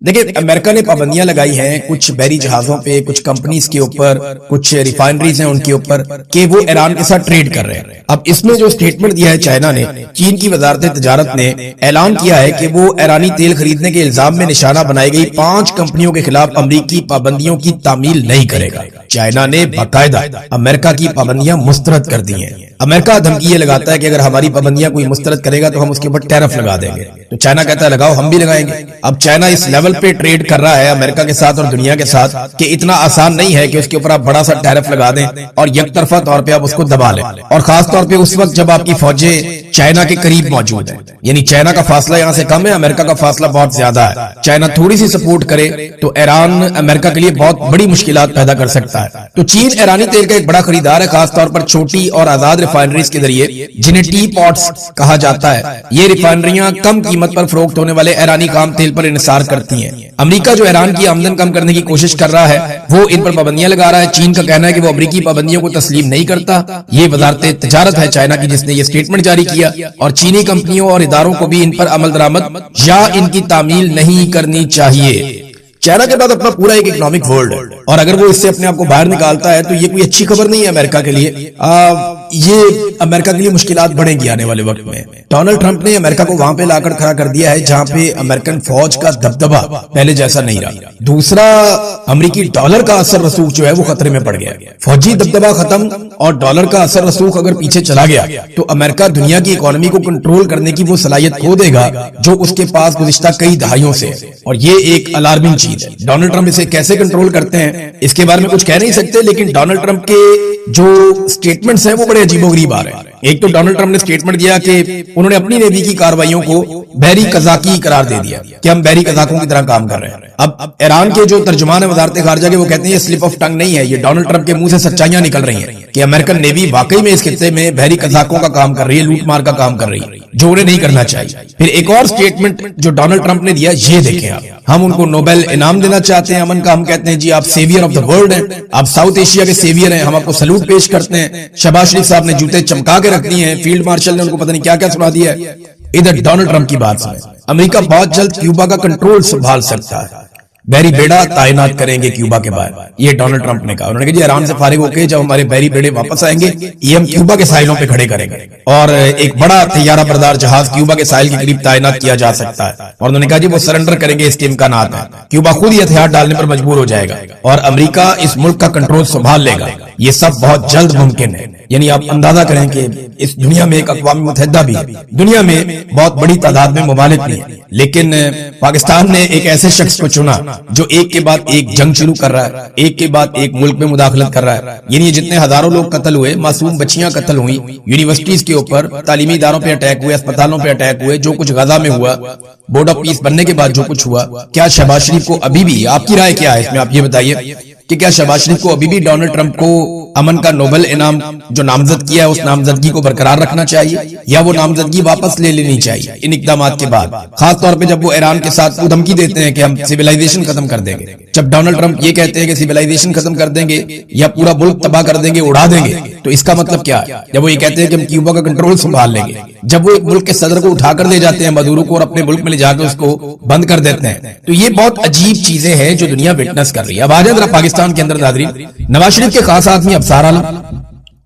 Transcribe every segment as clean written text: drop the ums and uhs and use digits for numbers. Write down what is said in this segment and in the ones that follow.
دیکھیں امریکہ نے پابندیاں لگائی ہیں کچھ بحری جہازوں پہ، کچھ کمپنیز کے اوپر، کچھ ریفائنریز ہیں ان کے اوپر کہ وہ ایران کے ساتھ ٹریڈ کر رہے ہیں۔ اب اس میں جو سٹیٹمنٹ دیا ہے چائنا نے، چین کی وزارت تجارت نے اعلان کیا ہے کہ وہ ایرانی تیل خریدنے کے الزام میں نشانہ بنائی گئی 5 کمپنیوں کے خلاف امریکی پابندیوں کی تعمیل نہیں کرے گا۔ چائنا نے باقاعدہ امریکہ کی پابندیاں مسترد کر دی ہیں۔ امریکہ دھمکی یہ لگاتا ہے کہ اگر ہماری پابندیاں کوئی مسترد کرے گا تو ہم اس کے اوپر ٹیرف لگا دیں گے، تو چائنا کہتا ہے لگاؤ، ہم بھی لگائیں گے۔ اب چائنا اس لیول پہ ٹریڈ کر رہا ہے امریکہ کے ساتھ اور دنیا کے ساتھ کہ اتنا آسان نہیں ہے کہ اس کے اوپر آپ بڑا سا ٹیرف لگا دیں اور یک طرفہ طور پہ آپ اس کو دبا لیں، اور خاص طور پہ اس وقت جب آپ کی فوجیں چائنا کے قریب موجود ہیں۔ یعنی چائنا کا فاصلہ یہاں سے کم ہے، امریکہ کا فاصلہ بہت زیادہ ہے۔ چائنا تھوڑی سی سپورٹ کرے تو ایران امریکہ کے لیے بہت بڑی مشکلات پیدا کر سکتا ہے۔ تو چین ایرانی تیل کا ایک بڑا خریدار ہے، خاص طور پر چھوٹی اور آزاد ریفائنریز کے ذریعے جنہیں ٹی پاٹس کہا جاتا ہے۔ یہ ریفائنریاں کم قیمت پر فروخت ہونے والے ایرانی خام تیل پر انحصار کرتی ہیں۔ امریکہ جو ایران کی آمدن کم کرنے کی کوشش کر رہا ہے وہ ان پر پابندیاں لگا رہا ہے۔ چین کا کہنا ہے کہ وہ امریکی پابندیوں کو تسلیم نہیں کرتا۔ یہ وزارت تجارت ہے چائنا کی جس نے یہ سٹیٹمنٹ جاری کیا، اور چینی کمپنیوں اور اداروں کو بھی ان پر عمل درآمد یا ان کی تعمیل نہیں کرنی چاہیے۔ چائنا کے بعد اپنا پورا ایک اکنامک ورلڈ ہے، اور اگر وہ اس سے اپنے آپ کو باہر نکالتا ہے تو یہ کوئی اچھی خبر نہیں ہے امریکہ کے لیے۔ یہ امریکہ کے لیے مشکلات بڑھیں گی آنے والے وقت میں۔ ڈونلڈ ٹرمپ نے امریکہ کو وہاں پہ لا کر کھڑا کر دیا ہے جہاں پہ امریکن فوج کا دبدبہ پہلے جیسا نہیں رہا۔ دوسرا، امریکی ڈالر کا اثر رسوخ جو ہے وہ خطرے میں پڑ گیا۔ فوجی دبدبہ ختم اور ڈالر کا اثر رسوخ اگر پیچھے چلا گیا تو امریکہ دنیا کی اکانومی کو کنٹرول کرنے کی وہ صلاحیت کھو دے گا جو اس کے پاس گزشتہ کئی دہائیوں سے، اور یہ ایک الارمنگ چیز ہے۔ ڈونلڈ ٹرمپ اسے کیسے کنٹرول کرتے ہیں اس کے بارے میں کچھ کہہ نہیں سکتے، لیکن ڈونلڈ ٹرمپ کے جو سٹیٹمنٹس ہیں وہ بڑے عجیب و غریب آ رہے ہیں۔ ایک تو ڈونلڈ ٹرمپ نے سٹیٹمنٹ دیا کہ انہوں نے اپنی نیوی کی کارروائیوں کو بحری قزاقی قرار دے دیا کہ ہم بحری قزاقوں کی طرح کام کر رہے ہیں۔ اب ایران کے جو ترجمان وزارت خارجہ کے وہ کہتے ہیں یہ سلپ آف ٹنگ نہیں ہے، یہ ڈونلڈ ٹرمپ کے منہ سے سچائیاں نکل رہی ہیں کہ امریکن نیوی واقعی میں اس خطے میں بحری قزاقوں کا کام کر رہی ہے، لوٹ مار کا کام کر رہی ہے جو انہیں نہیں کرنا چاہیے۔ پھر ایک اور سٹیٹمنٹ جو ڈونلڈ ٹرمپ نے دیا، یہ دیکھیں آپ، ہم ان کو نوبل انعام دینا چاہتے ہیں امن کا، ہم کہتے ہیں جی آپ سیویئر آف دا ورلڈ ہیں، آپ ساؤتھ ایشیا کے سیویئر ہیں، ہم آپ کو سلوٹ پیش کرتے ہیں۔ شہباز شریف صاحب نے جوتے چمکا کے رکھ دیے ہیں، فیلڈ مارشل نے ان کو پتہ نہیں کیا کیا سنا دیا ہے۔ ادھر ڈونلڈ ٹرمپ کی بات سنیں، امریکہ بہت جلد کیوبا کا کنٹرول سنبھال سکتا ہے، بحری بیڑا تعینات کریں گے کیوبا کے بعد، یہ ڈونلڈ ٹرمپ نے کہا۔ انہوں نے کہا جی ایران سے فارغ ہو کے جب ہمارے بحری بیڑے واپس آئیں گے یہ ہم کیوبا کے ساحلوں پہ کھڑے کریں گے، اور ایک بڑا طیارہ بردار جہاز کیوبا کے ساحل کے قریب تعینات کیا جا سکتا ہے، اور انہوں نے کہا جی وہ سرنڈر کریں گے، اس کے امکانات ہیں، کیوبا خود ہی ہتھیار ڈالنے پر مجبور ہو جائے گا اور امریکہ اس ملک کا کنٹرول سنبھال لے گا۔ یہ سب بہت جلد ممکن ہے۔ یعنی آپ اندازہ کریں کہ اس دنیا میں ایک اقوام متحدہ بھی ہے، دنیا میں بہت بڑی تعداد میں ممالک بھی ہیں، لیکن پاکستان نے ایک ایسے شخص کو چنا جو ایک کے بعد ایک جنگ شروع کر رہا ہے، ایک کے بعد ایک ملک میں مداخلت کر رہا ہے۔ یعنی جتنے ہزاروں لوگ قتل ہوئے، معصوم بچیاں قتل ہوئی، یونیورسٹیز کے اوپر، تعلیمی اداروں پہ اٹیک ہوئے، اسپتالوں پہ اٹیک ہوئے، جو کچھ غزہ میں ہوا، بورڈ آف پیس بننے کے بعد جو کچھ ہوا، کیا شہباز شریف کو ابھی بھی، آپ کی رائے کیا ہے اس میں، آپ یہ بتائیے کہ کیا شہباز شریف کو ابھی بھی ڈونلڈ ٹرمپ کو امن کا نوبل انعام جو نامزد کیا ہے اس نامزدگی کو برقرار رکھنا چاہیے یا وہ نامزدگی واپس لے لینی چاہیے ان اقدامات کے بعد، خاص طور پہ جب وہ ایران کے ساتھ وہ دھمکی دیتے ہیں کہ ہم سویلائزیشن ختم کر دیں گے؟ جب ڈونلڈ ٹرمپ یہ کہتے ہیں کہ سویلائزیشن ختم کر دیں گے یا پورا ملک تباہ کر دیں گے، اڑا دیں گے، تو اس کا مطلب کیا ہے؟ جب وہ یہ کہتے ہیں کہ ہم کیوبا کا کنٹرول سنبھال لیں گے، جب وہ ایک ملک کے صدر کو اٹھا کر لے جاتے ہیں مدورو کو اور اپنے ملک میں لے جا کے اس کو بند کر دیتے ہیں، تو یہ بہت عجیب چیزیں ہیں جو دنیا وٹنس کر رہی ہے۔ اب آ جائیں ذرا پاکستان کے اندر ناظرین، نواز شریف کے خاص آدمی افسر عالم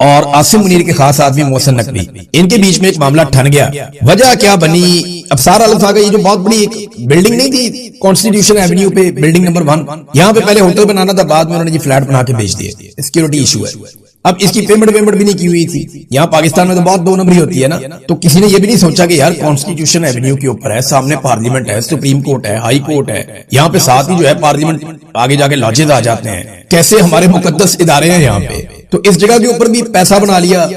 اور عاصم منیر کے خاص آدمی محسن نقوی، ان کے بیچ میں ایک معاملہ ٹھن گیا۔ وجہ کیا بنی؟ افسر عالم صاحب یہ جو بہت بڑی ایک بلڈنگ نہیں تھی کانسٹیٹیوشن ایونیو پہ، بلڈنگ نمبر 1، یہاں پہ پہلے ہوٹل بنانا تھا، بعد میں انہوں نے جی فلیٹ بنا کے بیچ دیے، سیکیورٹی ایشو ہے۔ اب اس کی پیمنٹ بھی نہیں کی ہوئی تھی۔ یہاں پاکستان میں تو بہت دو نمبری ہوتی ہے نا، تو کسی نے یہ بھی نہیں سوچا کہ یار کانسٹیٹیوشن ایونیو کے اوپر ہے، سامنے پارلیمنٹ ہے، سپریم کورٹ ہے، ہائی کورٹ ہے، یہاں پہ ساتھ ہی جو ہے پارلیمنٹ آگے جا کے لاجز آ جاتے ہیں، کیسے ہمارے مقدس ادارے ہیں یہاں پہ، تو اس جگہ کے اوپر بھی پیسہ بنا لیا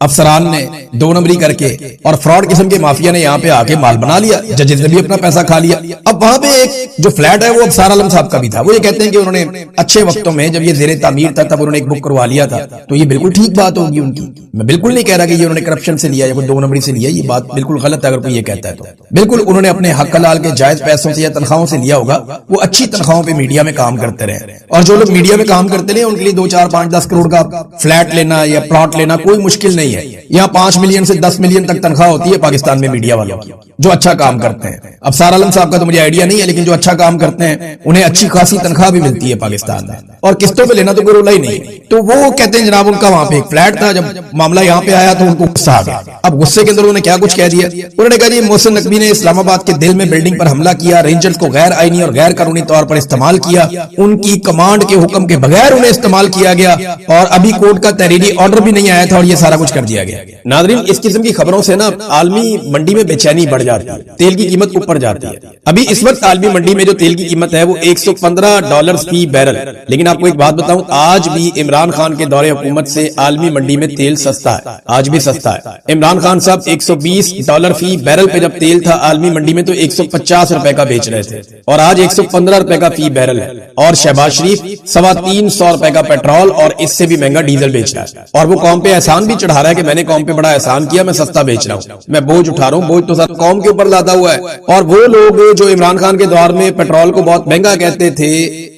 افسران نے دو نمبری کر کے، اور فراڈ قسم کے مافیا نے یہاں پہ آ کے مال بنا لیا، ججز نے بھی اپنا پیسہ کھا لیا۔ اب وہاں پہ ایک جو فلیٹ ہے وہ افسر عالم صاحب کا بھی تھا، وہ یہ کہتے ہیں کہ انہوں نے اچھے وقتوں میں جب یہ زیر تعمیر تھا تب انہوں نے ایک بک کروا لیا تھا، تو یہ بالکل ٹھیک بات ہوگی ان کی، میں بالکل نہیں کہہ رہا کہ یہ انہوں نے کرپشن سے لیا یا کوئی دو نمبری سے لیا، یہ بات بالکل غلط ہے اگر کوئی یہ کہتا ہے تو بالکل انہوں نے اپنے حق حلال کے جائز پیسوں سے یا تنخواہوں سے لیا ہوگا، وہ اچھی تنخواہوں پہ میڈیا میں کام کرتے رہے، اور جو لوگ میڈیا میں کام کرتے رہے ان کے لیے 2 4 5 10 کروڑ کا فلیٹ لینا یا پلاٹ لینا کوئی مشکل نہیں ہے۔ یہاں 5 ملین سے 10 ملین تک تنخواہ ہوتی ہے پاکستان میں میڈیا والوں کی، جو اچھا کام کرتے ہیں. اب سار عالم صاحب کا تو مجھے آئیڈیا نہیں ہے, لیکن جو اچھا کام کرتے ہیں انہیں اچھی خاصی تنخواہ بھی ملتی ہے پاکستان میں, اور قسطوں پہ لینا تو کوئی رولا ہی نہیں. تو وہ کہتے ہیں جناب ان کا وہاں پہ ایک فلیٹ تھا, جب معاملہ یہاں پہ آیا تو ان کو غصہ آ گیا. اب غصے کے اندر انہوں نے کیا کچھ کہہ دیا, انہوں نے کہا جی محسن نقوی نے اسلام آباد کے دل میں بلڈنگ پر حملہ کیا, رینجرز کو غیر آئینی اور غیر قانونی طور پر استعمال کیا, ان کی کمانڈ کے حکم کے بغیر انہیں استعمال کیا گیا, اور ابھی کورٹ کا تحریری آرڈر بھی نہیں آیا تھا, اور یہ سارا کچھ کر دیا گیا. ناظرین, اس قسم کی خبروں سے نا عالمی منڈی میں بے چینی بڑھ جاتی ہے, تیل کی قیمت اوپر جاتی ہے. ابھی اس وقت عالمی منڈی میں جو تیل کی قیمت ہے وہ $115 فی بیرل. لیکن آپ کو ایک بات بتاؤں, آج بھی عمران خان کے دور حکومت سے عالمی منڈی میں تیل سستا ہے, آج بھی سستا ہے. عمران خان صاحب $120 فی بیرل پہ جب تیل تھا عالمی منڈی میں تو $150 کا بیچ رہے تھے, اور آج $115 کا فی بیرل ہے. اور شہباز شریف $325 کا پیٹرول اور اس سے بھی مہنگا ڈیزل بیچ رہا ہے, اور وہ قوم پہ احسان بھی چڑھا رہا ہے کہ میں نے قوم پہ بڑا احسان کیا, میں سستا بیچ رہا ہوں, میں بوجھ اٹھا رہا ہوں. بوجھ تو سب قوم کے اوپر لادا ہوا ہے. اور وہ لوگ جو عمران خان کے دور میں پیٹرول کو بہت مہنگا کہتے تھے,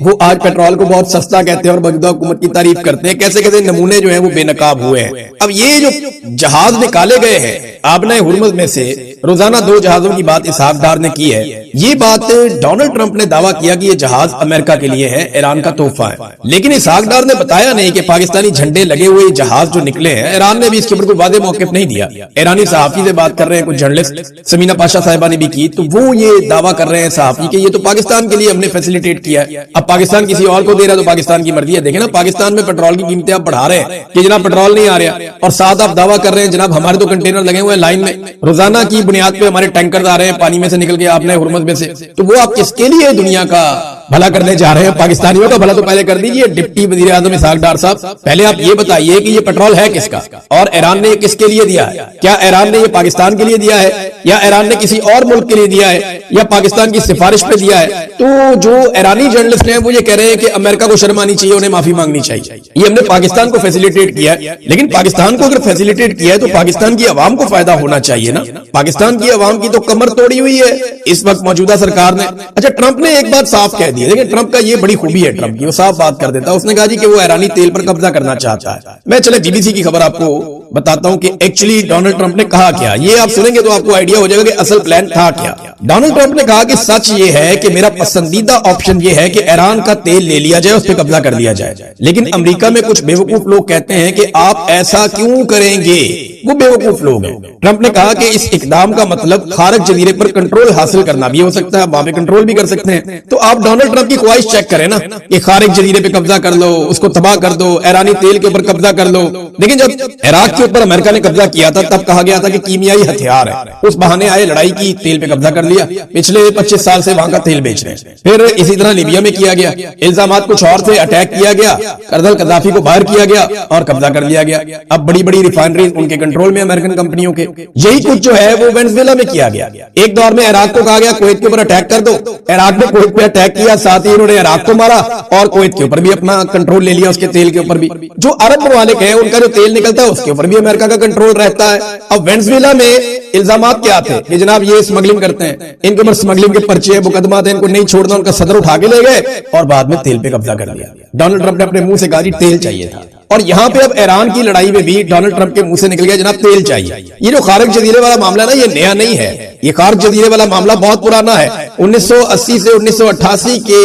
وہ آج پیٹرول کو بہت سستا کہتے ہیں اور موجودہ حکومت کی تعریف کرتے ہیں. کیسے کیسے نمونے جو ہیں وہ بے نقاب ہوئے ہیں. اب یہ جو جہاز نکالے گئے ہیں آبنائے ہرمز میں سے, روزانہ 2 جہازوں کی بات اسحاق ڈار نے کی ہے. یہ بات ڈونلڈ ٹرمپ نے دعویٰ کیا کہ یہ جہاز امریکہ کے لیے ہے, ایران کا تحفہ ہے. لیکن اسحاق ڈار نے بتایا نہیں کہ پاکستانی جھنڈے لگے ہوئے جہاز جو نکلے ہیں, ایران نے بھی اس کے اوپر کوئی واضح موقف نہیں دیا. ایرانی صحافی سے بات کر رہے ہیں کچھ جرنلسٹ, سمینہ پاشا صاحبہ نے بھی کی, تو وہ یہ دعویٰ کر رہے ہیں صحافی کہ یہ تو پاکستان کے لیے ہم نے فیسیلیٹیٹ کیا ہے. اب پاکستان کسی اور کو دے رہا ہے تو پاکستان کی مرضی ہے. دیکھیں نا, پاکستان میں پیٹرول کی قیمتیں آپ بڑھا رہے ہیں کہ جناب پیٹرول نہیں آ رہا, اور ساتھ آپ دعویٰ کر رہے ہیں جناب ہمارے تو کنٹینر لگے ہوئے ہیں لائن میں, روزانہ کی بنیاد پہ ہمارے ٹینکر آ رہے ہیں پانی میں سے نکل کے آپ نے ہرمز میں سے. تو وہ آپ کس کے لیے دنیا کا بھلا کرنے جا رہے ہیں؟ پاکستانیوں کا بھلا تو پہلے کر دیجئے. ڈپٹی وزیر اعظم اسحاق ڈار صاحب, پہلے آپ یہ بتائیے کہ یہ پیٹرول ہے کس کا, اور ایران نے یہ کس کے لیے دیا ہے؟ کیا ایران نے یہ پاکستان کے لیے دیا ہے, یا ایران نے کسی اور ملک کے لیے دیا ہے, یا پاکستان کی سفارش پہ دیا ہے؟ تو جو ایرانی جرنلسٹ ہیں وہ یہ کہہ رہے ہیں کہ امریکہ کو شرم آنی چاہیے, انہیں معافی مانگنی چاہیے. یہ ہم نے پاکستان کو فیسیلیٹیٹ کیا ہے, لیکن پاکستان کو اگر فیسیلیٹیٹ کیا ہے تو پاکستان کی عوام کو فائدہ ہونا چاہیے نا. پاکستان کی عوام کی تو کمر توڑی ہوئی ہے اس وقت موجودہ سرکار نے. اچھا, ٹرمپ نے ایک بات صاف کہہ دی ہے. دیکھیں, ٹرمپ کا یہ بڑی خوبی ہے ٹرمپ کی, وہ صاف بات کر دیتا ہے. اس نے کہا جی کہ وہ ایرانی تیل پر قبضہ کرنا چاہتا ہے. میں چلے بی بی سی کی خبر آپ کو بتاتا ہوں کہ ایکچولی ڈونلڈ ٹرمپ نے کہا کیا. یہ آپ سنیں گے تو آپ کو آئیڈیا ہو جائے گا کہ اصل پلان تھا کیا. ڈونلڈ ٹرمپ نے کہا کہ سچ یہ ہے کہ میرا پسندیدہ آپشن یہ ہے کہ ایران کا تیل لے لیا جائے, اس پہ قبضہ کر لیا جائے. لیکن امریکہ میں کچھ بیوقوف لوگ کہتے ہیں کہ آپ ایسا کیوں کریں گے, وہ بیوقوف لوگ ہیں. ٹرمپ نے کہا کہ اس اقدام کا مطلب خارج جزیرے پر کنٹرول حاصل کرنا بھی ہو سکتا ہے, وہاں پہ کنٹرول بھی کر سکتے ہیں. تو آپ ڈونلڈ ٹرمپ کی خواہش چیک کریں نا کہ خارج جزیرے پہ قبضہ کر لو, اس کو تباہ کر دو, ایرانی تیل کے اوپر قبضہ کر لو. لیکن جب عراق کے اوپر امریکہ نے قبضہ کیا تھا تب کہا گیا تھا کہ کیمیائی ہتھیار ہے, اس بہانے آئے لڑائی کی, تیل پہ قبضہ کر لیا. پچھلے 25 سال سے وہاں کا تیل بیچ رہے ہیں. پھر اسی طرح لیبیا میں کیا گیا, الزامات کچھ اور تھے, اٹیک کیا گیا, کرنل قذافی کو باہر کیا گیا اور قبضہ کر لیا گیا. اب بڑی بڑی ریفائنریز ان کے کنٹرول میں امریکن کمپنیوں کے. یہی کچھ جو ہے وہ وینزویلا میں کیا گیا. ایک دور میں عراق کو کہا گیا کویت کے اوپر اٹیک کر دو, عراق نے کویت پہ اٹیک کیا, ساتھ ہی انہوں نے عراق کو مارا اور کویت کے اوپر بھی اپنا کنٹرول لے لیا, اس کے تیل کے اوپر بھی. جو عرب ممالک ہیں ان کا جو تیل نکلتا ہے اس کے اوپر بھی امریکہ کا کنٹرول رہتا ہے. اب وینزویلا میں الزامات کیا تھے کہ جناب یہ اسمگلنگ کرتے ہیں, ان کے اوپر اسمگلنگ کے پرچے مقدمات ہیں, ان کو نہیں چھوڑنا, ان کا صدر اٹھا کے لے گئے اور بعد میں تیل پہ قبضہ کر لیا. ڈونلڈ ٹرمپ نے اپنے منہ سے کہا جی تیل چاہیے تھا. اور یہاں پہ اب ایران کی لڑائی میں بھی ڈونلڈ ٹرمپ کے منہ سے نکل گیا جناب تیل چاہیے. یہ جو خارج جزیرے والا معاملہ ہے نا, یہ نیا نہیں ہے. یہ خارج جزیرے والا معاملہ بہت پرانا ہے. 1980 سے 1988 کے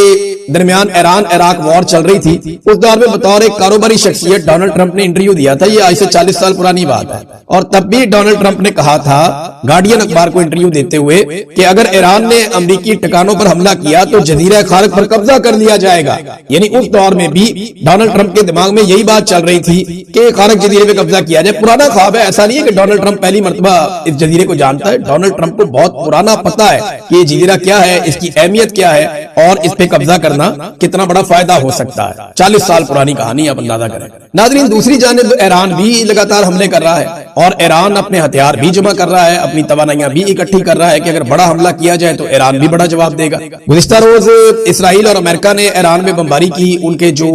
درمیان ایران عراق وار چل رہی تھی. اس دور میں بطور ایک کاروباری شخصیت ڈونلڈ ٹرمپ نے انٹرویو دیا تھا. یہ آج سے 40 سال پرانی بات ہے. اور تب بھی ڈونلڈ ٹرمپ نے کہا تھا گارڈین اخبار کو انٹرویو دیتے ہوئے کہ اگر ایران نے امریکی ٹکانوں پر حملہ کیا تو جزیرہ خارج پر قبضہ کر لیا جائے گا. یعنی اس دور میں بھی ڈونلڈ ٹرمپ کے دماغ میں یہی بات چل رہی تھی کہ خارج جزیرے پہ قبضہ کیا جائے. پرانا خواب ہے, ایسا نہیں ہے کہ ڈونلڈ ٹرمپ پہلی مرتبہ اس جزیرے کو جانتا ہے. ڈونلڈ ٹرمپ کو بہت پرانا پتا ہے کہ یہ جزیرہ کیا ہے, اس کی اہمیت کیا ہے اور اس پہ قبضہ کرنا کتنا بڑا فائدہ ہو سکتا ہے. 40 سال پرانی کہانی, آپ اندازہ کریں. ناظرین, دوسری جانب ایران بھی لگاتار حملے کر رہا ہے اور ایران اپنے ہتھیار بھی جمع کر رہا ہے, اپنی توانائیاں بھی اکٹھی کر رہا ہے کہ اگر بڑا حملہ کیا جائے تو ایران بھی بڑا جواب دے گا. گزشتہ روز اسرائیل اور امریکہ نے ایران میں بمباری کی. ان کے جو